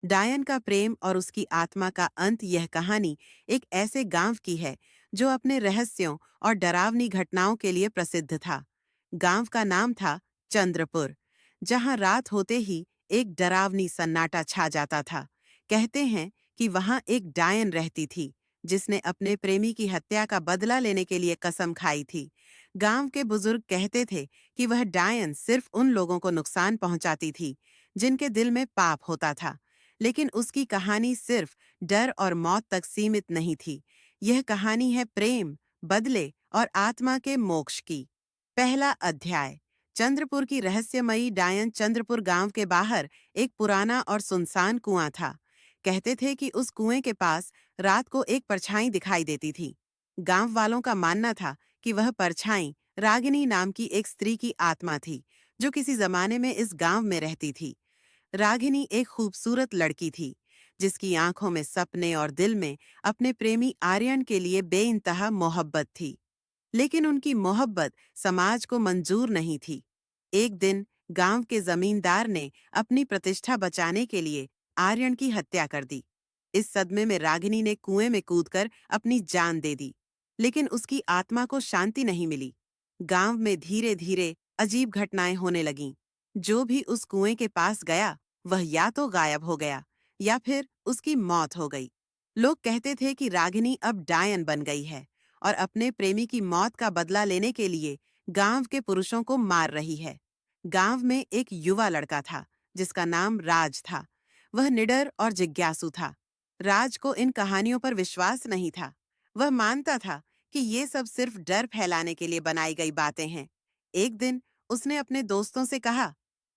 डायन का प्रेम और उसकी आत्मा का अंत। यह कहानी एक ऐसे गांव की है जो अपने रहस्यों और डरावनी घटनाओं के लिए प्रसिद्ध था। गांव का नाम था चंद्रपुर, जहां रात होते ही एक डरावनी सन्नाटा छा जाता था। कहते हैं कि वहां एक डायन रहती थी जिसने अपने प्रेमी की हत्या का बदला लेने के लिए कसम खाई थी। गांव के बुजुर्ग कहते थे कि वह डायन सिर्फ उन लोगों को नुकसान पहुंचाती थी जिनके दिल में पाप होता था। लेकिन उसकी कहानी सिर्फ डर और मौत तक सीमित नहीं थी। यह कहानी है प्रेम, बदले और आत्मा के मोक्ष की। पहला अध्याय। चंद्रपुर की रहस्यमयी डायन। चंद्रपुर गांव के बाहर एक पुराना और सुनसान कुआं था। कहते थे कि उस कुएं के पास रात को एक परछाई दिखाई देती थी। गांव वालों का मानना था कि वह परछाई रागिनी नाम की एक स्त्री की आत्मा थी, जो किसी जमाने में इस गांव में रहती थी। रागिनी एक खूबसूरत लड़की थी जिसकी आंखों में सपने और दिल में अपने प्रेमी आर्यन के लिए बेइंतहा मोहब्बत थी। लेकिन उनकी मोहब्बत समाज को मंजूर नहीं थी। एक दिन गांव के जमींदार ने अपनी प्रतिष्ठा बचाने के लिए आर्यन की हत्या कर दी। इस सदमे में रागिनी ने कुएं में कूदकर अपनी जान दे दी, लेकिन उसकी आत्मा को शांति नहीं मिली। गांव में धीरे धीरे अजीब घटनाएं होने लगीं। जो भी उस कुएं के पास गया वह या तो गायब हो गया या फिर उसकी मौत हो गई। लोग कहते थे कि रागिनी अब डायन बन गई है और अपने प्रेमी की मौत का बदला लेने के लिए गांव के पुरुषों को मार रही है। गांव में एक युवा लड़का था जिसका नाम राज था। वह निडर और जिज्ञासु था। राज को इन कहानियों पर विश्वास नहीं था। वह मानता था कि ये सब सिर्फ डर फैलाने के लिए बनाई गई बातें हैं। एक दिन उसने अपने दोस्तों से कहा,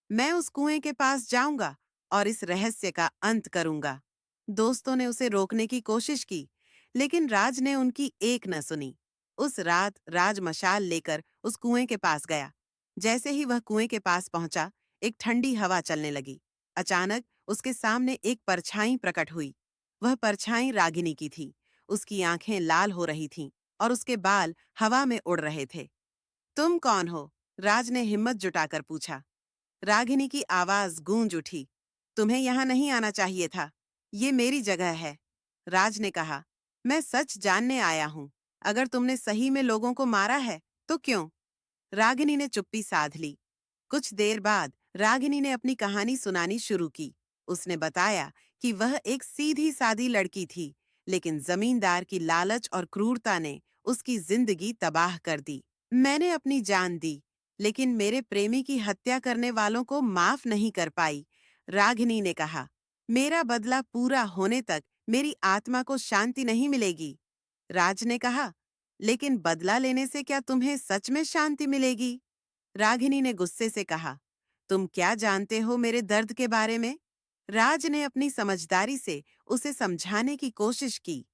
मैं उस कुएं के पास जाऊंगा और इस रहस्य का अंत करूंगा। दोस्तों ने उसे रोकने की कोशिश की, लेकिन राज ने उनकी एक न सुनी। उस रात राज मशाल लेकर उस कुएं के पास गया। जैसे ही वह कुएं के पास पहुंचा, एक ठंडी हवा चलने लगी। अचानक उसके सामने एक परछाई प्रकट हुई। वह परछाई रागिनी की थी। उसकी आंखें लाल हो रही थीं और उसके बाल हवा में उड़ रहे थे। तुम कौन हो? राज ने हिम्मत जुटाकर पूछा। रागिनी की आवाज गूंज उठी। तुम्हें यहां नहीं आना चाहिए था। ये मेरी जगह है। राज ने कहा, मैं सच जानने आया हूं। अगर तुमने सही में लोगों को मारा है तो क्यों? रागिनी ने चुप्पी साध ली। कुछ देर बाद रागिनी ने अपनी कहानी सुनानी शुरू की। उसने बताया कि वह एक सीधी सादी लड़की थी, लेकिन जमींदार की लालच और क्रूरता ने उसकी जिंदगी तबाह कर दी। मैंने अपनी जान दी, लेकिन मेरे प्रेमी की हत्या करने वालों को माफ नहीं कर पाई। रागिनी ने कहा, मेरा बदला पूरा होने तक मेरी आत्मा को शांति नहीं मिलेगी। राज ने कहा, लेकिन बदला लेने से क्या तुम्हें सच में शांति मिलेगी? रागिनी ने गुस्से से कहा, तुम क्या जानते हो मेरे दर्द के बारे में? राज ने अपनी समझदारी से उसे समझाने की कोशिश की।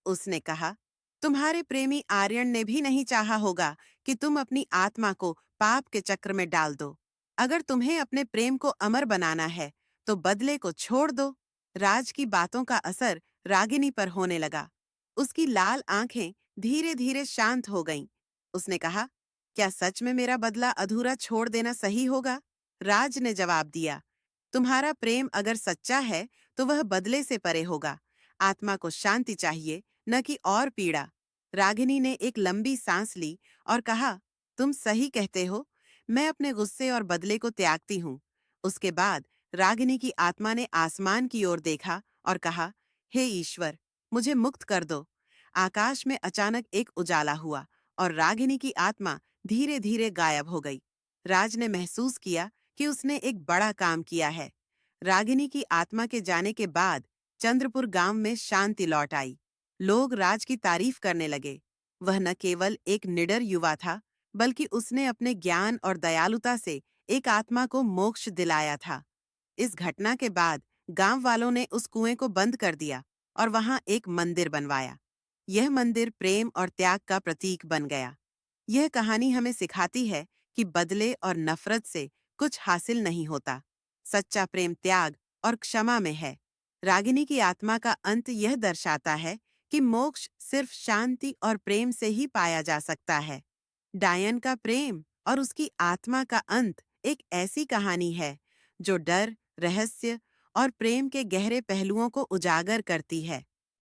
उसने कहा, तुम्हारे प्रेमी आर्यन ने भी नहीं चाहा होगा कि तुम अपनी आत्मा को पाप के चक्र में डाल दो। अगर तुम्हें अपने प्रेम को अमर बनाना है तो बदले को छोड़ दो। राज की बातों का असर रागिनी पर होने लगा। उसकी लाल आंखें धीरे धीरे शांत हो गईं। उसने कहा, क्या सच में मेरा बदला अधूरा छोड़ देना सही होगा? राज ने जवाब दिया, तुम्हारा प्रेम अगर सच्चा है तो वह बदले से परे होगा। आत्मा को शांति चाहिए, न कि और पीड़ा। रागिनी ने एक लंबी सांस ली और कहा, तुम सही कहते हो। मैं अपने गुस्से और बदले को त्यागती हूँ। उसके बाद रागिनी की आत्मा ने आसमान की ओर देखा और कहा, हे ईश्वर, मुझे मुक्त कर दो। आकाश में अचानक एक उजाला हुआ और रागिनी की आत्मा धीरे धीरे गायब हो गई। राज ने महसूस किया कि उसने एक बड़ा काम किया है। रागिनी की आत्मा के जाने के बाद चंद्रपुर गांव में शांति लौट आई। लोग राज की तारीफ करने लगे। वह न केवल एक निडर युवा था, बल्कि उसने अपने ज्ञान और दयालुता से एक आत्मा को मोक्ष दिलाया था। इस घटना के बाद गांव वालों ने उस कुएं को बंद कर दिया और वहां एक मंदिर बनवाया। यह मंदिर प्रेम और त्याग का प्रतीक बन गया। यह कहानी हमें सिखाती है कि बदले और नफरत से कुछ हासिल नहीं होता। सच्चा प्रेम त्याग और क्षमा में है। रागिनी की आत्मा का अंत यह दर्शाता है कि मोक्ष सिर्फ शांति और प्रेम से ही पाया जा सकता है। डायन का प्रेम और उसकी आत्मा का अंत एक ऐसी कहानी है जो डर, रहस्य और प्रेम के गहरे पहलुओं को उजागर करती है।